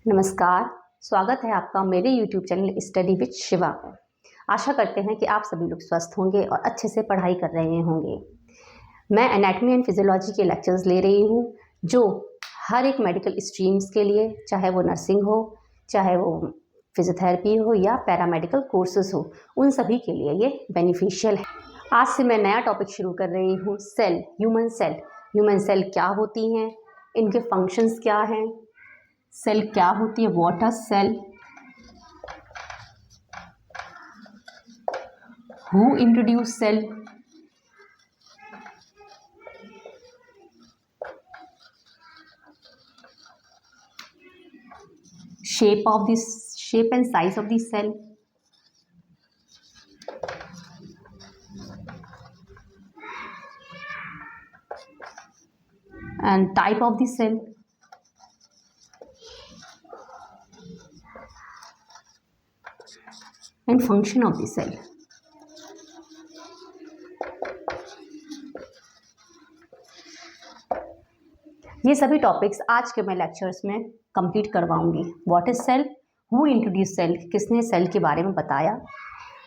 नमस्कार, स्वागत है आपका मेरे YouTube channel study with Shiva पर। आशा करते हैं कि आप सभी लोग स्वस्थ होंगे और अच्छे से पढ़ाई कर रहे होंगे। मैं एनाटॉमी एंड फिजियोलॉजी के लेक्चर्स ले रही हूँ जो हर एक मेडिकल स्ट्रीम्स के लिए, चाहे वो नर्सिंग हो, चाहे वो फिजियोथेरेपी हो या पैरामेडिकल कोर्सेज हो, उन सभी के लिए ये बेनिफिशियल है। आज से मैं नया टॉपिक शुरू कर रही हूँ, cell, human cell. Human cell क्या होती हैं, इनके फंक्शंस क्या हैं, सेल क्या होती है, what are cell, who introduce cell, shape and size of the cell, and type of the cell, and function of the cell. ये सभी टॉपिक्स आज के मैं लेक्चर्स में कंप्लीट करवाऊंगी। What is cell, who introduce cell, किसने cell के बारे में बताया,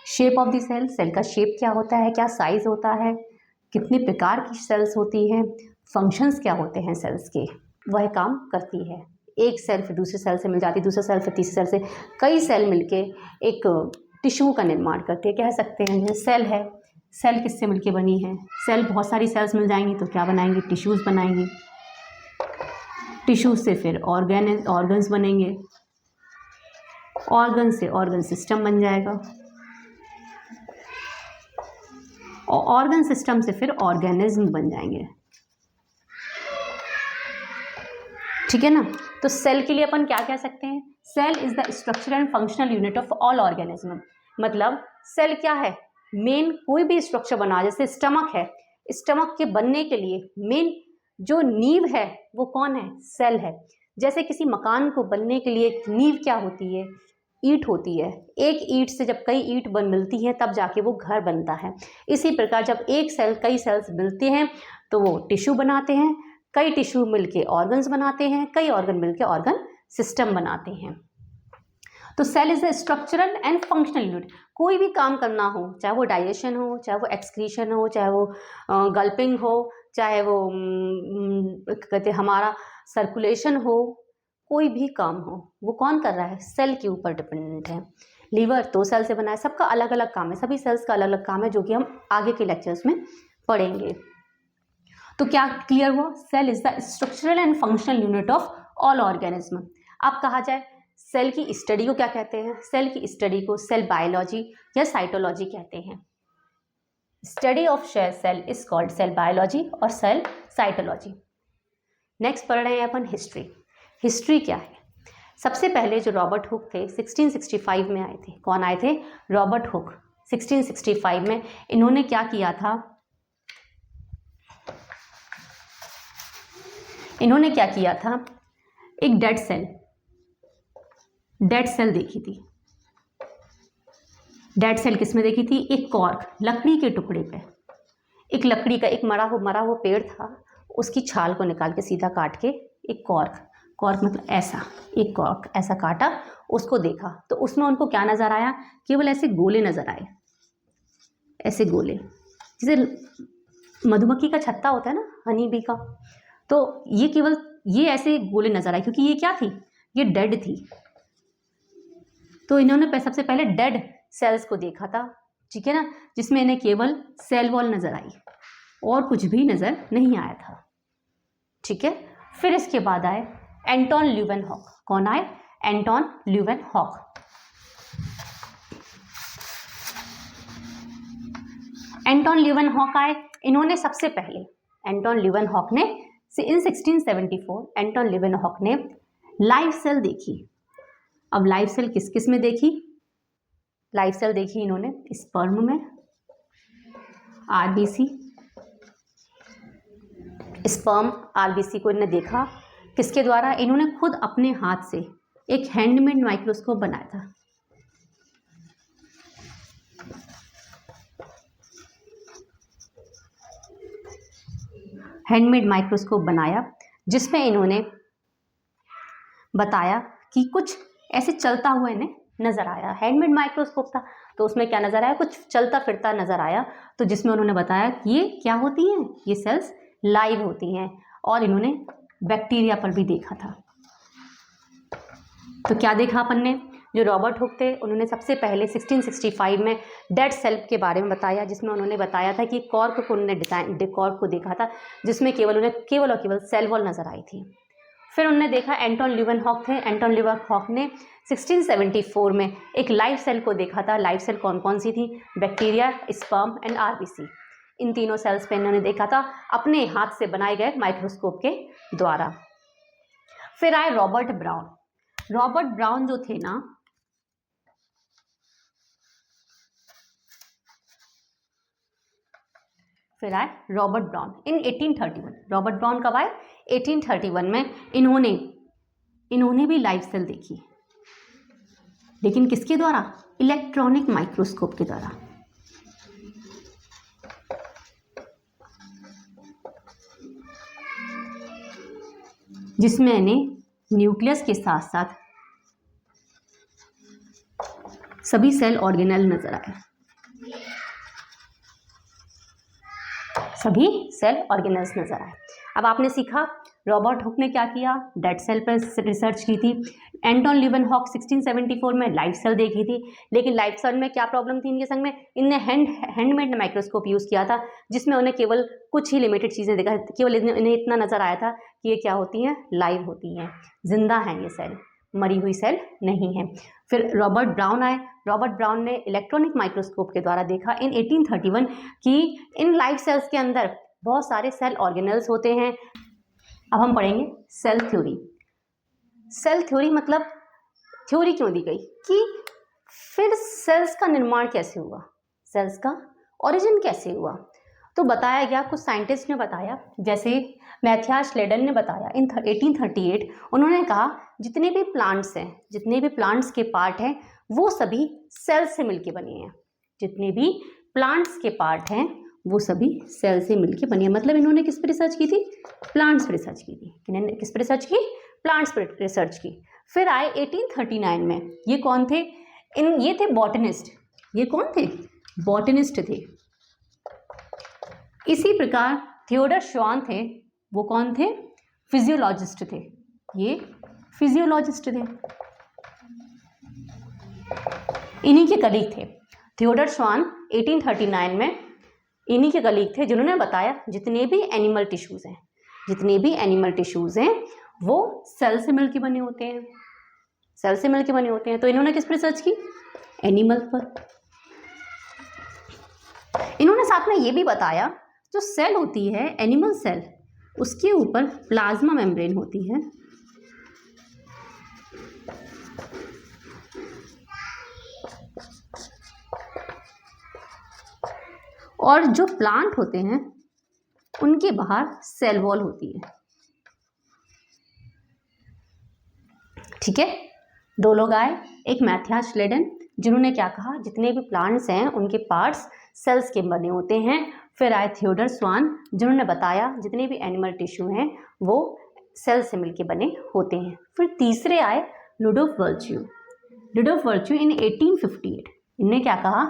shape of the cell, cell का शेप क्या होता है, क्या साइज होता है, कितने प्रकार की सेल्स होती हैं, फंक्शंस क्या होते हैं सेल्स के, वह काम करती है। एक सेल फिर दूसरे सेल से मिल जाती है, दूसरे सेल फिर तीसरे सेल से, कई सेल मिलके एक टिश्यू का निर्माण करते हैं। कह सकते हैं जैसे सेल है, सेल किससे मिलके बनी है, सेल बहुत सारी सेल्स मिल जाएंगी तो क्या बनाएंगी, टिश्यूज़ बनाएंगी, टिश्यू से फिर ऑर्गन्स बनेंगे, ऑर्गन से ऑर्गन सिस्टम बन जाएगा, और ऑर्गन सिस्टम से फिर ऑर्गेनिज्म बन जाएंगे। ठीक है ना। तो सेल के लिए अपन क्या कह सकते हैं, cell is the structural and functional unit of all organism. मतलब सेल क्या है, मेन कोई भी स्ट्रक्चर बना, जैसे स्टमक है, स्टमक के बनने के लिए मेन जो नींव है वो कौन है, सेल है। जैसे किसी मकान को बनने के लिए नींव क्या होती है, ईंट होती है। एक ईंट से जब कई ईंट बन मिलती हैं तब जाके वो घर बनता है। इसी प्रकार जब एक सेल कई सेल्स मिलते हैं तो वो टिश्यू बनाते हैं, कई टिश्यू मिलके ऑर्गन्स बनाते हैं, कई ऑर्गन मिलके ऑर्गन सिस्टम बनाते हैं। तो cell is a structural and functional unit. कोई भी काम करना हो, चाहे वो डाइजेशन हो, चाहे वो एक्सक्रीशन हो, चाहे वो गल्पिंग हो, चाहे वो कहते हमारा सर्कुलेशन हो, कोई भी काम हो, वो कौन कर रहा है, सेल के ऊपर डिपेंडेंट है। लीवर तो सेल से बना है, सबका अलग अलग काम है, सभी सेल्स का अलग अलग काम है, जो कि हम आगे के लेक्चर्स में पढ़ेंगे। तो क्या क्लियर हुआ, cell is the structural and functional unit of all organism. अब कहा जाए सेल की स्टडी को क्या कहते हैं, सेल की स्टडी को सेल बायोलॉजी या साइटोलॉजी कहते हैं। Study of cell is called cell biology और सेल साइटोलॉजी। नेक्स्ट पढ़ रहे हैं अपन हिस्ट्री। हिस्ट्री क्या है, सबसे पहले जो रॉबर्ट हुक थे 1665 में आए थे। कौन आए थे, रॉबर्ट हुक 1665 में। इन्होंने क्या किया था, इन्होंने क्या किया था, एक डेड सेल देखी थी। डेड सेल किस में देखी थी, एक कॉर्क, लकड़ी के टुकड़े पे, एक लकड़ी का एक मरा हुआ पेड़ था, उसकी छाल को निकाल के सीधा काट के एक कॉर्क मतलब ऐसा एक कॉर्क ऐसा काटा, उसको देखा तो उसमें उनको क्या नजर आया, केवल ऐसे गोले नजर आए, ऐसे गोले, जैसे मधुमक्खी का छत्ता होता है ना, हनी बी का, तो ये केवल ये ऐसे गोले नजर आए, क्योंकि ये क्या थी, ये डेड थी। तो इन्होंने सबसे पहले डेड सेल्स को देखा था, ठीक है ना, जिसमें इन्हें केवल सेल वॉल नजर आई और कुछ भी नजर नहीं आया था। ठीक है, फिर इसके बाद आए एंटोन ल्यूवेनहॉक। कौन आए, एंटोन ल्यूवेनहॉक। एंटोन ल्यूवेनहॉक आए, इन्होंने सबसे पहले एंटोन ल्यूवेनहॉक ने इन 1674 एंटोन ल्यूवेनहॉक ने लाइव सेल देखी। अब लाइव सेल किस किस में देखी, लाइव सेल देखी इन्होंने स्पर्म में, आरबीसी, स्पर्म आरबीसी को इन्होंने देखा। किसके द्वारा, इन्होंने खुद अपने हाथ से एक हैंडमेड माइक्रोस्कोप बनाया था। हैंडमेड माइक्रोस्कोप बनाया, जिसमें इन्होंने बताया कि कुछ ऐसे चलता हुआ इन्हें नज़र आया। हैंडमेड माइक्रोस्कोप था तो उसमें क्या नज़र आया, कुछ चलता फिरता नज़र आया, तो जिसमें उन्होंने बताया कि ये क्या होती हैं, ये सेल्स लाइव होती हैं। और इन्होंने बैक्टीरिया पर भी देखा था। तो क्या देखा अपन ने, जो रॉबर्ट हुक थे उन्होंने सबसे पहले 1665 में डेड सेल के बारे में बताया, जिसमें उन्होंने बताया था कि कॉर्क को उन्होंने कॉर्क को देखा था जिसमें केवल और केवल सेल वॉल नज़र आई थी। फिर उन्होंने देखा एंटोन ल्यूवेनहॉक थे, एंटोन ल्यूवेनहॉक ने 1674 में एक लाइव सेल को देखा था। लाइव सेल कौन कौन सी थी, बैक्टीरिया, स्पर्म एंड आरबीसी, इन तीनों सेल्स पे इन्होंने देखा था अपने हाथ से बनाए गए माइक्रोस्कोप के द्वारा। फिर आए रॉबर्ट ब्राउन। रॉबर्ट ब्राउन जो थे ना, फिर आए रॉबर्ट ब्राउन इन 1831। रॉबर्ट ब्राउन कब आए, 1831 में। इन्होंने भी लाइव सेल देखी, लेकिन किसके द्वारा, इलेक्ट्रॉनिक माइक्रोस्कोप के द्वारा। जिसमें इन्हें न्यूक्लियस के साथ साथ सभी सेल ऑर्गेनेल नजर आए, सभी सेल ऑर्गेनेल्स नजर आए। अब आपने सीखा रॉबर्ट हुक ने क्या किया, डेड सेल पर रिसर्च की थी। एंटोन ल्यूवेनहॉक 1674 में लाइव सेल देखी थी, लेकिन लाइव सेल में क्या प्रॉब्लम थी इनके संग में, इनने हैंडमेड माइक्रोस्कोप यूज़ किया था, जिसमें उन्हें केवल कुछ ही लिमिटेड चीज़ें देखा, केवल इन्हें इतना नज़र आया था कि ये क्या होती हैं, लाइव होती हैं, जिंदा हैं ये सेल, मरी हुई सेल नहीं है। फिर रॉबर्ट ब्राउन आए। रॉबर्ट ब्राउन ने इलेक्ट्रॉनिक माइक्रोस्कोप के द्वारा देखा इन 1831 कि इन लाइव सेल्स के अंदर बहुत सारे सेल ऑर्गेनल्स होते हैं। अब हम पढ़ेंगे सेल थ्योरी। सेल थ्योरी मतलब थ्योरी क्यों दी गई कि फिर सेल्स का निर्माण कैसे हुआ, सेल्स का ओरिजिन कैसे हुआ। तो बताया गया, कुछ साइंटिस्ट ने बताया, जैसे मैथियास श्लेडन ने बताया इन 1838। उन्होंने कहा जितने भी प्लांट्स हैं, जितने भी प्लांट्स के पार्ट हैं वो सभी सेल से मिलके बने हैं। जितने भी प्लांट्स के पार्ट हैं वो सभी सेल से मिलके बने हैं। मतलब इन्होंने किस पर रिसर्च की थी, प्लांट्स पर रिसर्च की थी। इन्होंने किस पर रिसर्च की, प्लांट्स पर रिसर्च की। फिर आए 1839 में, ये कौन थे, ये थे बॉटनिस्ट। ये कौन थे, बॉटनिस्ट थे। इसी प्रकार थियोडर श्वान थे, वो कौन थे, फिजियोलॉजिस्ट थे। ये फिजियोलॉजिस्ट थे, इन्हीं के कलीग थे। थियोडर श्वान 1839 में इन्हीं के कलीग थे, जिन्होंने बताया जितने भी एनिमल टिश्यूज़ हैं, जितने भी एनिमल टिश्यूज़ हैं वो सेल से मिलकर बने होते हैं, सेल से मिलकर बने होते हैं। तो इन्होंने किस पर रिसर्च की, एनिमल पर। इन्होंने साथ में ये भी बताया जो सेल होती है, एनिमल सेल, उसके ऊपर प्लाज्मा मेम्ब्रेन होती है, और जो प्लांट होते हैं उनके बाहर सेल वॉल होती है। ठीक है, दो लोग आए, एक मैथियास श्लेडन, जिन्होंने क्या कहा जितने भी प्लांट्स हैं उनके पार्ट्स सेल्स के बने होते हैं। फिर आए थियोडर स्वान, जिन्होंने बताया जितने भी एनिमल टिश्यू हैं वो सेल से मिलके बने होते हैं। फिर तीसरे आए लुडोल्फ वर्च्यू। लुडोल्फ वर्च्यू इन 1858, इनने क्या कहा,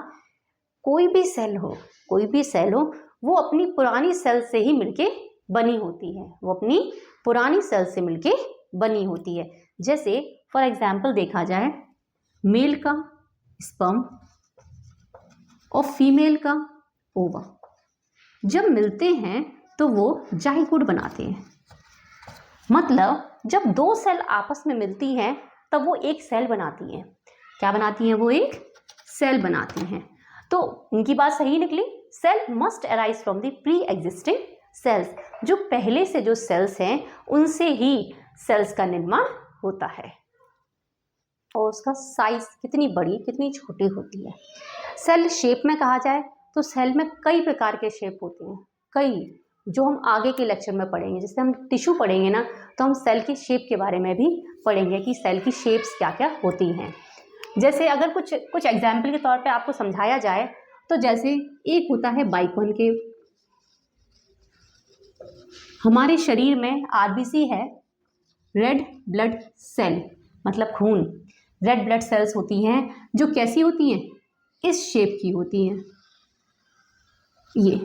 कोई भी सेल हो, कोई भी सेल हो, वो अपनी पुरानी सेल से ही मिलके बनी होती है, वो अपनी पुरानी सेल से मिलके बनी होती है। जैसे फॉर एग्जाम्पल देखा जाए, मेल का स्पर्म और फीमेल का ओवा जब मिलते हैं तो वो जाइगोट बनाते हैं। मतलब जब दो सेल आपस में मिलती हैं तब वो एक सेल बनाती हैं। क्या बनाती हैं, वो एक सेल बनाती हैं। तो उनकी बात सही निकली, cell must arise from the pre existing cells. जो पहले से जो सेल्स हैं उनसे ही सेल्स का निर्माण होता है। और उसका साइज कितनी बड़ी कितनी छोटी होती है। सेल शेप में कहा जाए तो सेल में कई प्रकार के शेप होते हैं, कई, जो हम आगे के लेक्चर में पढ़ेंगे। जैसे हम टिश्यू पढ़ेंगे ना, तो हम सेल की शेप के बारे में भी पढ़ेंगे कि सेल की शेप्स क्या क्या होती हैं। जैसे अगर कुछ एग्जाम्पल के तौर पे आपको समझाया जाए तो जैसे एक होता है बाइकॉन्केव। हमारे शरीर में आरबीसी है, रेड ब्लड सेल, मतलब खून। रेड ब्लड सेल्स होती हैं जो कैसी होती हैं, इस शेप की होती हैं, ये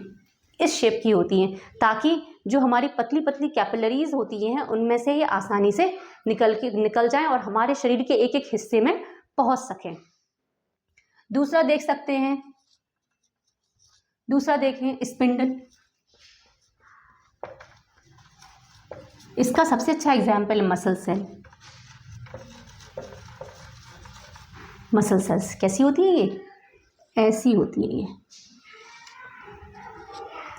इस शेप की होती हैं, ताकि जो हमारी पतली पतली कैपिलरीज होती हैं उनमें से ये आसानी से निकल जाएं और हमारे शरीर के एक एक हिस्से में पहुंच सकें। दूसरा देख सकते हैं, दूसरा देखें स्पिंडल। इसका सबसे अच्छा example muscle cell. Muscle cells कैसी होती है, ये ऐसी होती है, ये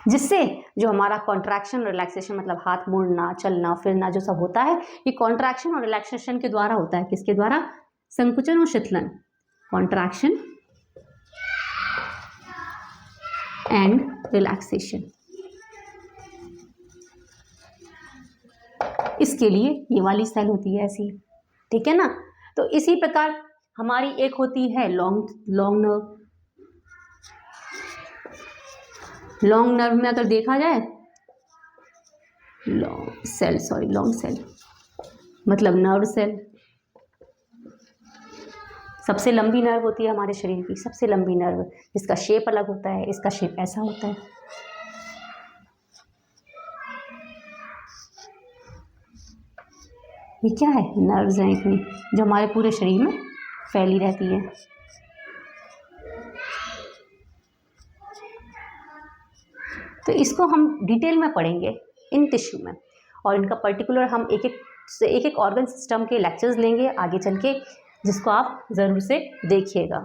जिससे जो हमारा कॉन्ट्रैक्शन रिलैक्सेशन मतलब हाथ मोड़ना, चलना फिरना जो सब होता है, ये कॉन्ट्रैक्शन और रिलैक्सेशन के द्वारा होता है। किसके द्वारा, संकुचन और शिथिलन, कॉन्ट्रैक्शन एंड रिलैक्सेशन। इसके लिए ये वाली सेल होती है ऐसी, ठीक है ना। तो इसी प्रकार हमारी एक होती है लॉन्ग नर्व। लॉन्ग नर्व में अगर देखा जाए, लॉन्ग सेल मतलब नर्व सेल। सबसे लंबी नर्व होती है हमारे शरीर की, सबसे लंबी नर्व, जिसका शेप अलग होता है, इसका शेप ऐसा होता है। ये क्या है, नर्व्स हैं इतनी जो हमारे पूरे शरीर में फैली रहती है। तो इसको हम डिटेल में पढ़ेंगे इन टिश्यू में, और इनका पर्टिकुलर हम एक एक ऑर्गन सिस्टम के लेक्चर्स लेंगे आगे चल के, जिसको आप ज़रूर से देखिएगा।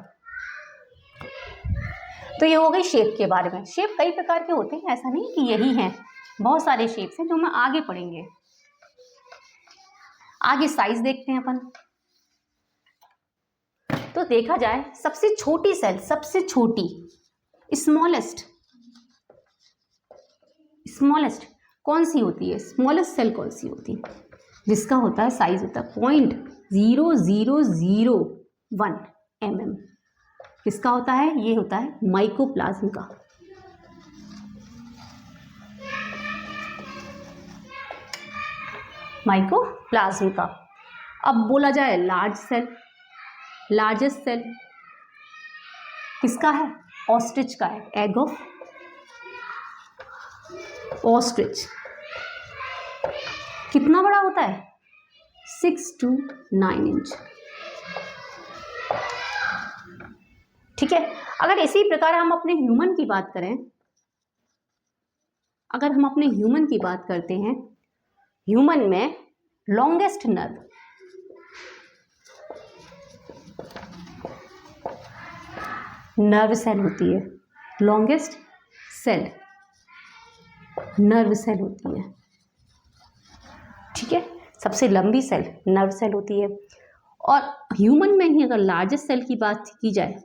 तो ये हो गई शेप के बारे में। शेप कई प्रकार के होते हैं, ऐसा नहीं कि यही हैं, बहुत सारे शेप्स हैं जो हम आगे पढ़ेंगे। आगे साइज देखते हैं अपन। तो देखा जाए सबसे छोटी सेल, सबसे छोटी स्मॉलेस्ट कौन सी होती है, स्मॉलेस्ट सेल कौन सी होती है, जिसका होता है साइज होता है 0.0001 mm। किसका होता है, ये होता है माइकोप्लाज्म का। माइकोप्लाज्म का। अब बोला जाए लार्जेस्ट सेल किसका है, ऑस्ट्रिच का है, एग ऑफ ऑस्ट्रिच। कितना बड़ा होता है, 6 to 9 इंच। ठीक है। अगर इसी प्रकार हम अपने ह्यूमन की बात करें, अगर हम अपने ह्यूमन की बात करते हैं, ह्यूमन में लॉन्गेस्ट नर्व सेल होती है, लॉन्गेस्ट सेल नर्व सेल होती है। ठीक है, सबसे लंबी सेल नर्व सेल होती है। और ह्यूमन में ही अगर लार्जेस्ट सेल की बात की जाए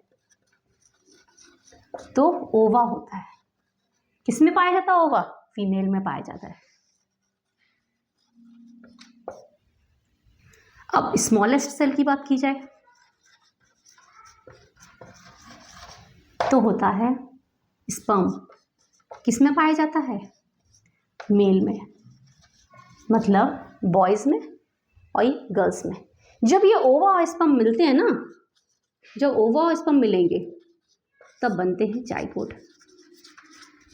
तो ओवा होता है। किसमें पाया जाता है ओवा, फीमेल में पाया जाता है। अब स्मॉलेस्ट सेल की बात की जाए तो होता है स्पर्म। किसमें पाया जाता है, मेल में, मतलब बॉयज में और ये गर्ल्स में। जब ये ओवा और स्पर्म मिलते हैं ना, जब ओवा और स्पर्म मिलेंगे तब बनते हैं जाइगोट।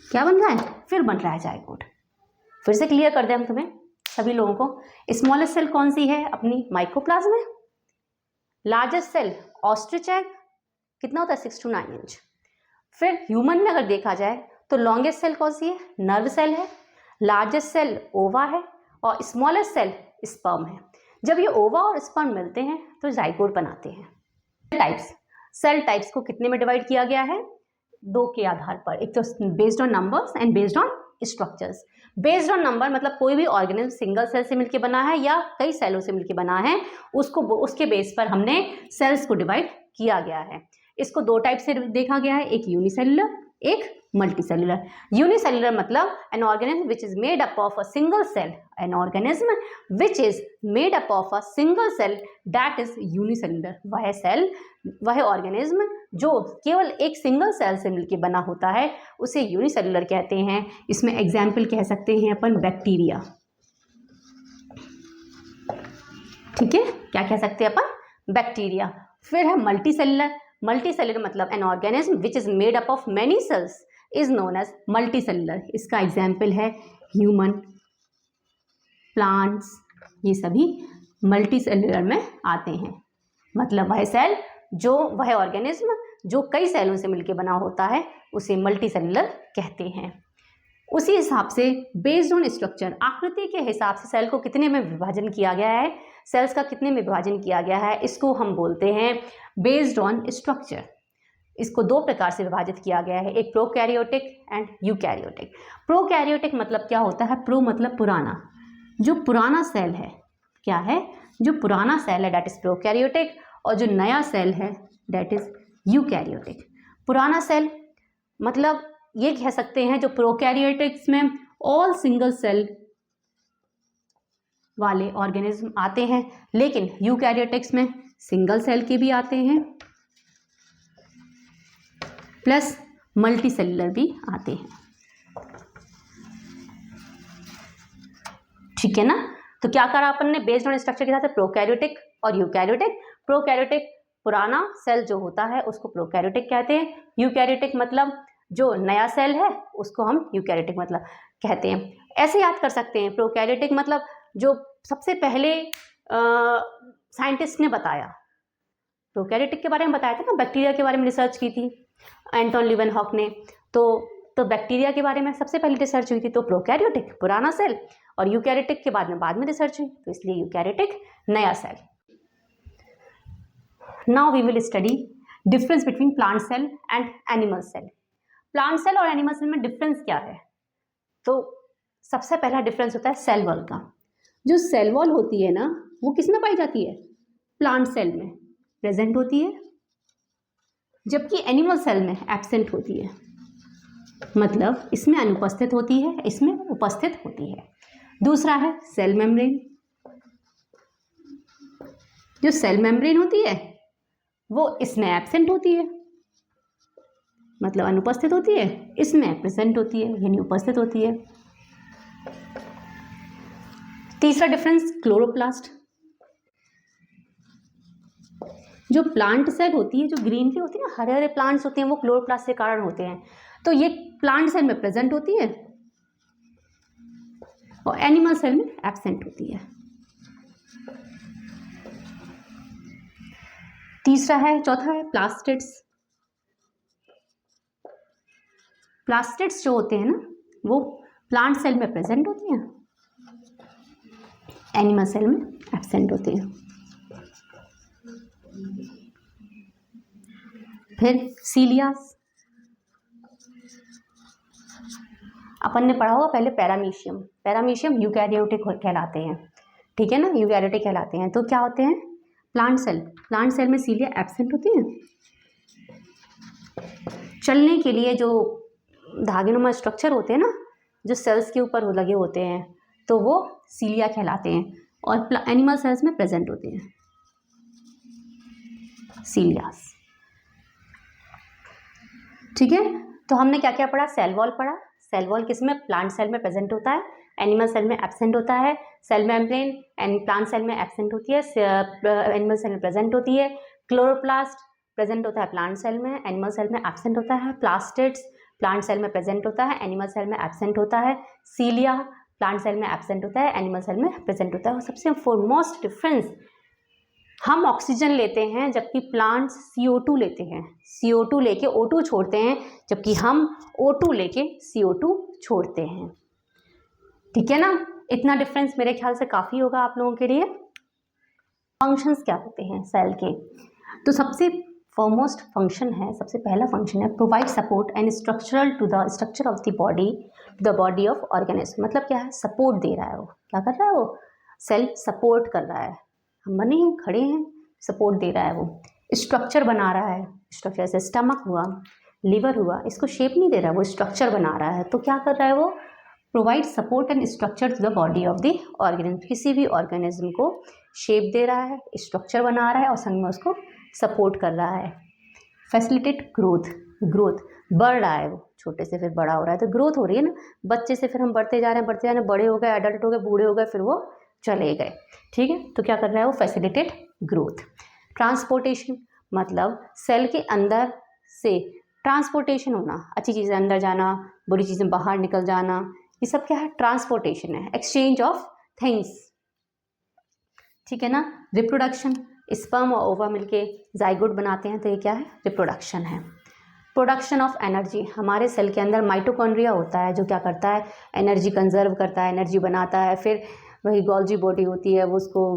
क्या बन रहा है, फिर बन रहा है जाइगोट। फिर से क्लियर कर दें हम तुम्हें सभी लोगों को। स्मॉलेस्ट सेल कौन सी है अपनी, माइकोप्लाज्म है। लार्जेस्ट सेल ऑस्ट्रिच एग, कितना होता है 6 to 9 इंच। फिर ह्यूमन में अगर देखा जाए तो लॉन्गेस्ट सेल कौन सी है, नर्व सेल है। लार्जेस्ट सेल ओवा है और स्मॉलेस्ट सेल स्पर्म है। जब ये ओवा और स्पर्म मिलते हैं तो जाइगोट बनाते हैं। सेल टाइप्स को कितने में डिवाइड किया गया है, 2 के आधार पर। एक तो based on numbers and based on structures. Based on number मतलब कोई भी ऑर्गेनिज्म सिंगल सेल से मिलकर बना है या कई सेलों से मिलकर बना है, उसके बेस पर हमने सेल्स को डिवाइड किया गया है। इसको 2 टाइप से देखा गया है, एक यूनिसेलुलर, एक मल्टीसेलुलर। यूनिसेलुलर मतलब an organism which is made up of a single cell, an organism which is made up of a single cell that is unicellular. वह सेल, वह ऑर्गेनिज्म जो केवल एक सिंगल सेल से मिलकर बना होता है उसे यूनिसेलुलर कहते हैं। इसमें एग्जाम्पल कह सकते हैं अपन बैक्टीरिया। ठीक है, क्या कह सकते हैं अपन, बैक्टीरिया। फिर है मल्टीसेलुलर। मल्टीसेलुलर मतलब an organism which is made up of many cells is known as multicellular. इसका एग्जाम्पल है ह्यूमन, प्लांट्स, ये सभी मल्टीसेलुलर में आते हैं। मतलब वह सेल जो वह ऑर्गेनिज्म जो कई सेलों से मिलकर बना होता है उसे मल्टीसेलुलर कहते हैं। उसी हिसाब से बेस्ड ऑन स्ट्रक्चर, आकृति के हिसाब से सेल को कितने में विभाजन किया गया है, सेल्स का कितने में विभाजन किया गया है, इसको हम बोलते हैं बेस्ड ऑन स्ट्रक्चर। इसको दो प्रकार से विभाजित किया गया है, एक प्रोकैरियोटिक एंड यूकैरियोटिक। प्रोकैरियोटिक मतलब क्या होता है, प्रो मतलब पुराना, जो पुराना सेल है, क्या है, जो पुराना सेल है दैट इज प्रोकैरियोटिक, और जो नया सेल है दैट इज यूकैरियोटिक। पुराना सेल मतलब ये कह सकते हैं जो प्रोकैरियोटिक्स में ऑल सिंगल सेल वाले ऑर्गेनिज्म आते हैं, लेकिन यूकैरियोटिक्स में सिंगल सेल के भी आते हैं प्लस मल्टीसेलुलर भी आते हैं। ठीक है ना। तो क्या करा अपन ने, बेस्ड ऑन स्ट्रक्चर के साथ प्रोकैरियोटिक और यूकैरियोटिक। प्रोकैरियोटिक पुराना सेल जो होता है उसको प्रोकैरियोटिक कहते हैं। यूकैरियोटिक मतलब जो नया सेल है उसको हम यूकैरियोटिक मतलब कहते हैं। ऐसे याद कर सकते हैं, प्रोकैरियोटिक मतलब जो सबसे पहले साइंटिस्ट ने बताया, प्रोकैरियोटिक के बारे में बताया था ना, बैक्टीरिया के बारे में रिसर्च की थी एंटोन लीवेनहॉक ने, तो बैक्टीरिया के बारे में सबसे पहले रिसर्च हुई थी, तो प्रोकैरियोटिक पुराना सेल, और यूकैरियोटिक के बाद में रिसर्च हुई, तो इसलिए यूकैरियोटिक नया cell. Now we will study difference between plant cell and animal cell. Plant cell और एनिमल सेल में डिफरेंस क्या है, तो सबसे पहला डिफरेंस होता है सेल वॉल का। जो सेल वॉल होती है ना वो किस में पाई जाती है, प्लांट सेल में प्रेजेंट होती है, जबकि एनिमल सेल में एब्सेंट होती है, मतलब इसमें अनुपस्थित होती है, इसमें उपस्थित होती है। दूसरा है सेल मेम्ब्रेन। जो सेल मेम्ब्रेन होती है वो इसमें एब्सेंट होती है, मतलब अनुपस्थित होती है, इसमें प्रेजेंट होती है यानी उपस्थित होती है। तीसरा डिफरेंस क्लोरोप्लास्ट। जो प्लांट सेल होती है, जो ग्रीनरी होती है ना, हरे हरे प्लांट्स होते हैं, वो क्लोरोप्लास्ट के कारण होते हैं, तो ये प्लांट सेल में प्रेजेंट होती है और एनिमल सेल में एब्सेंट होती है। तीसरा है, चौथा है प्लास्टिड्स। प्लास्टिड्स जो होते हैं ना वो प्लांट सेल में प्रेजेंट होती हैं, एनिमल सेल में एब्सेंट होते हैं। फिर सीलियास, अपन ने पढ़ा होगा पहले पैरामीशियम। पैरामीशियम यूकैरियोटिक कहलाते हैं, ठीक है ना, यूकैरियोटिक कहलाते हैं। तो क्या होते हैं, प्लांट सेल में सीलिया एब्सेंट होती है। चलने के लिए जो धागेनुमा स्ट्रक्चर होते हैं ना, जो सेल्स के ऊपर लगे होते हैं, तो वो सीलिया कहलाते हैं, और एनिमल सेल्स में प्रेजेंट होते हैं सीलियास। ठीक है, तो हमने क्या क्या पढ़ा, सेल वॉल पढ़ा। सेल वॉल किसमें, प्लांट सेल में प्रेजेंट होता है, एनिमल सेल में एब्सेंट होता है। Cell membrane and plant cell में एब्सेंट होती है, एनिमल सेल में प्रेजेंट होती है। क्लोरोप्लास्ट प्रेजेंट होता है प्लांट सेल में, एनिमल सेल में एब्सेंट होता है। प्लास्टिड्स प्लांट सेल में प्रेजेंट होता है, एनिमल सेल में एब्सेंट होता है। सीलिया प्लांट सेल में एब्सेंट होता है, एनिमल सेल में प्रेजेंट होता है। और सबसे फोरमोस्ट डिफरेंस, हम ऑक्सीजन लेते हैं जबकि प्लांट्स CO2 लेते हैं, CO2 लेके O2 छोड़ते हैं, जबकि हम O2 लेके CO2 छोड़ते हैं। ठीक है ना, इतना डिफरेंस मेरे ख्याल से काफ़ी होगा आप लोगों के लिए। फंक्शंस क्या होते हैं सेल के, तो सबसे फॉरमोस्ट फंक्शन है, सबसे पहला फंक्शन है provide support and structural to the structure of the body, the body of organism. मतलब क्या है, सपोर्ट दे रहा है, वो क्या कर रहा है, वो सेल सपोर्ट कर रहा है। हम बने हैं, खड़े हैं, सपोर्ट दे रहा है, वो स्ट्रक्चर बना रहा है। स्ट्रक्चर जैसे स्टमक हुआ, लिवर हुआ, इसको शेप नहीं दे रहा है, वो स्ट्रक्चर बना रहा है। तो क्या कर रहा है, वो provide support and structure to the body of the organism. किसी भी ऑर्गेनिज्म को शेप दे रहा है, स्ट्रक्चर बना रहा है और संग में उसको सपोर्ट कर रहा है। फैसिलिटेट ग्रोथ बढ़ रहा है, वो छोटे से फिर बड़ा हो रहा है, तो ग्रोथ हो रही है ना, बच्चे से फिर हम बढ़ते जा रहे हैं, बड़े हो गए, एडल्ट हो गए, बूढ़े हो गए, फिर वो चले गए, ठीक है। तो क्या कर रहा है वो, फैसिलिटेट ग्रोथ। ट्रांसपोर्टेशन मतलब सेल के अंदर से ट्रांसपोर्टेशन होना, अच्छी चीज़ें अंदर जाना, बुरी चीज़ें बाहर निकल जाना, ये सब क्या है, ट्रांसपोर्टेशन है, एक्सचेंज ऑफ थिंग्स, ठीक है ना। रिप्रोडक्शन, स्पर्म और ओवा मिलके जाइगोट बनाते हैं, तो ये क्या है, रिप्रोडक्शन है। प्रोडक्शन ऑफ एनर्जी, हमारे सेल के अंदर माइटोकॉन्ड्रिया होता है जो क्या करता है, एनर्जी कंजर्व करता है, एनर्जी बनाता है। फिर वही गोल्जी बॉडी होती है, वो उसको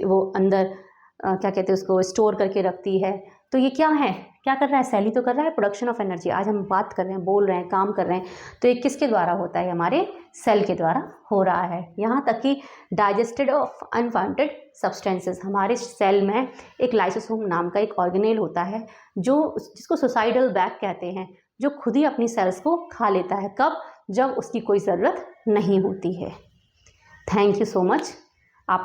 वो अंदर क्या कहते हैं उसको स्टोर करके रखती है। तो ये क्या है, क्या कर रहा है, सेल ही तो कर रहा है प्रोडक्शन ऑफ एनर्जी। आज हम बात कर रहे हैं, बोल रहे हैं, काम कर रहे हैं, तो ये किसके द्वारा होता है, हमारे सेल के द्वारा हो रहा है। यहाँ तक कि डाइजेस्टेड ऑफ अनवांटेड सब्सटेंसेस, हमारे सेल में एक लाइसोसोम नाम का एक ऑर्गेनेल होता है जो, जिसको सुसाइडल बैग कहते हैं, जो खुद ही अपनी सेल्स को खा लेता है। कब, जब उसकी कोई ज़रूरत नहीं होती है। Thank you so much.